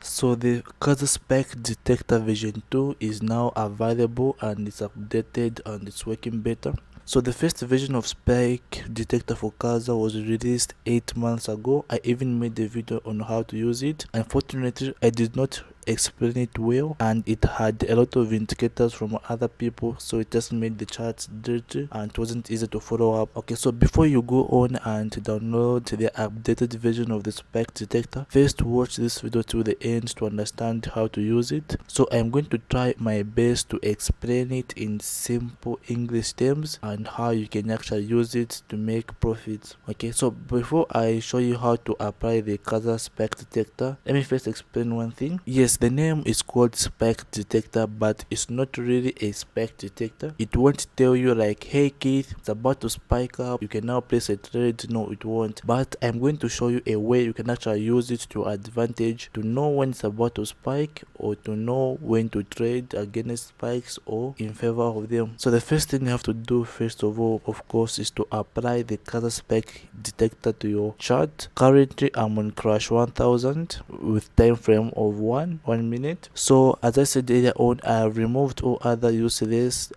So the Kaza Spec Detector version 2 is now available and it's updated and it's working better. So the first version of Spike Detector for Kaza was released 8 months ago. I even made a video on how to use it. Unfortunately, I did not explain it well and it had a lot of indicators from other people, so it just made the charts dirty and it wasn't easy to follow up. Okay, so before you go on and download the updated version of the Spike Detector, first watch this video to the end to understand how to use it. So I'm going to try my best to explain it in simple English terms and how you can actually use it to make profits. Okay, so before I show you how to apply the Kaza Spike Detector, let me first explain one thing. Yes, the name is called Spike Detector, but it's not really a spike detector. It won't tell you like, hey Keith, it's about to spike up, you can now place a trade. No, it won't. But I'm going to show you a way you can actually use it to advantage, to know when it's about to spike or to know when to trade against spikes or in favor of them. So the first thing you have to do first of all, of course, is to apply the Kaza Spike Detector to your chart. Currently I'm on crash 1000 with time frame of 1 minute. So as I said earlier on, I have removed all other useless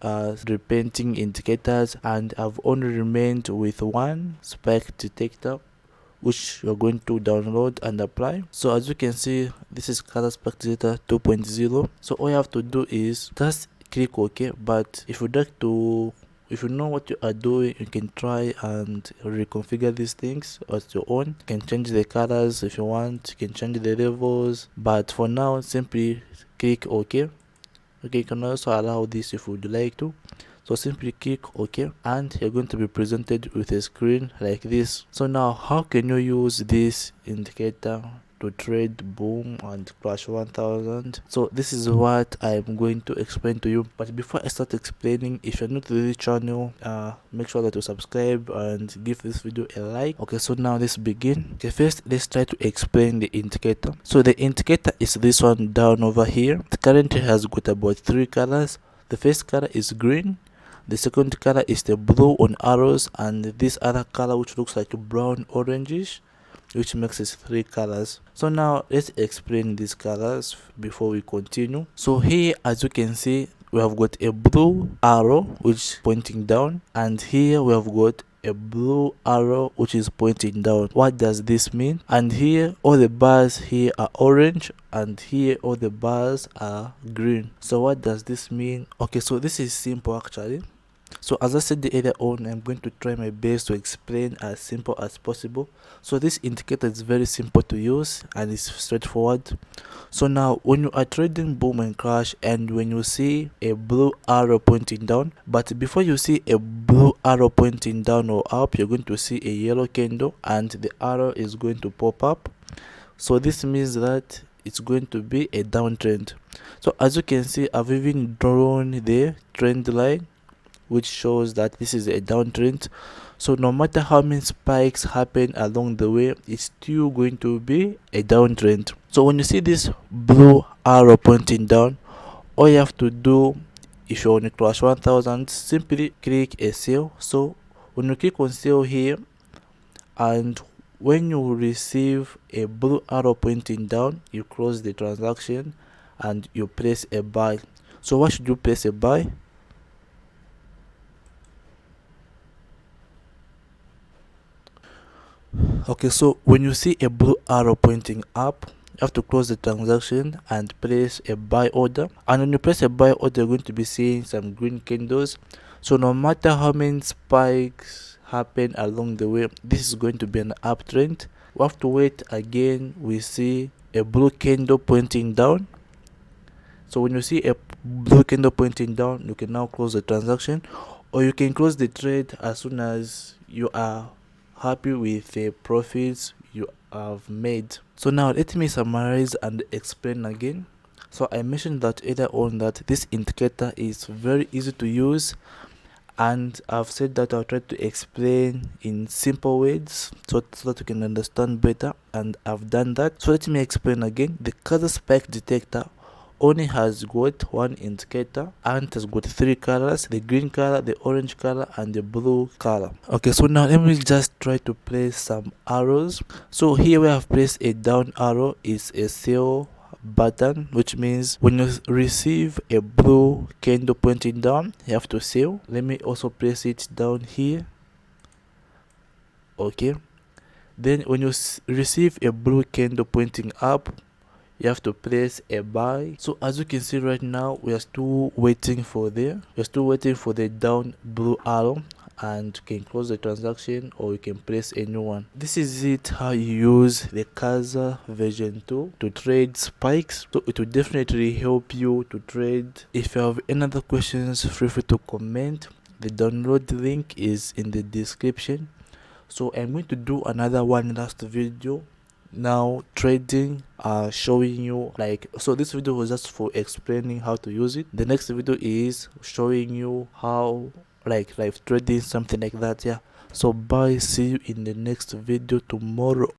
repenting indicators and I've only remained with one spike detector, which you're going to download and apply. So as you can see, this is Kaza Spike Detector 2.0. So all you have to do is just click OK. But if you'd like to, if you know what you are doing, you can try and reconfigure these things as your own. You can change the colors if you want, you can change the levels, but for now simply click OK. Okay, you can also allow this if you would like to. So simply click OK and you're going to be presented with a screen like this. So now how can you use this indicator to trade boom and crash 1000? So this is what I'm going to explain to you. But before I start explaining, if you're new to this channel, make sure that you subscribe and give this video a like. Okay, so now let's begin. Okay, first let's try to explain the indicator. So the indicator is this one down over here. It currently has got about 3 colors. The first color is green, the second color is the blue on arrows, and this other color which looks like brown orangish, which makes it 3 colors. So now let's explain these colors before we continue. So here, as you can see, we have got a blue arrow which is pointing down, and here we have got a blue arrow which is pointing down. What does this mean? And here all the bars here are orange and here all the bars are green. So what does this mean? Okay, so this is simple actually. So as I said earlier on, I'm going to try my best to explain as simple as possible. So this indicator is very simple to use and it's straightforward. So now when you are trading boom and crash and when you see a blue arrow pointing down, but before you see a blue arrow pointing down or up, you're going to see a yellow candle and the arrow is going to pop up. So this means that it's going to be a downtrend. So as you can see, I've even drawn the trend line which shows that this is a downtrend. So no matter how many spikes happen along the way, it's still going to be a downtrend. So when you see this blue arrow pointing down, all you have to do, if you're on a crash 1000, simply click a sell. So when you click on sell here, and when you receive a blue arrow pointing down, you close the transaction and you place a buy. So why should you place a buy? Okay, so when you see a blue arrow pointing up, you have to close the transaction and place a buy order. And when you place a buy order, you're going to be seeing some green candles. So no matter how many spikes happen along the way, this is going to be an uptrend. We have to wait again. We see a blue candle pointing down. So when you see a blue candle pointing down, you can now close the transaction, or you can close the trade as soon as you are happy with the profits you have made. So now let me summarize and explain again. So I mentioned that earlier on that this indicator is very easy to use, and I've said that I'll try to explain in simple words so that you can understand better, and I've done that. So let me explain again. The Kaza Spike Detector only has got one indicator and has got 3 colors: the green color, the orange color, and the blue color. Okay, so now let me just try to place some arrows. So here we have placed a down arrow is a sell button, which means when you receive a blue candle pointing down, you have to sell. Let me also place it down here. Okay, then when you receive a blue candle pointing up, you have to press a buy. So as you can see right now, we are still waiting for the down blue arrow, and you can close the transaction or you can press a new one. This is it, how you use the Kaza version 2 to trade spikes. So it will definitely help you to trade. If you have any other questions, feel free to comment. The download link is in the description. So I'm going to do another one last video now trading, showing you, like, so this video was just for explaining how to use it. The next video is showing you how, like live trading, something like that. Yeah, so bye, see you in the next video tomorrow.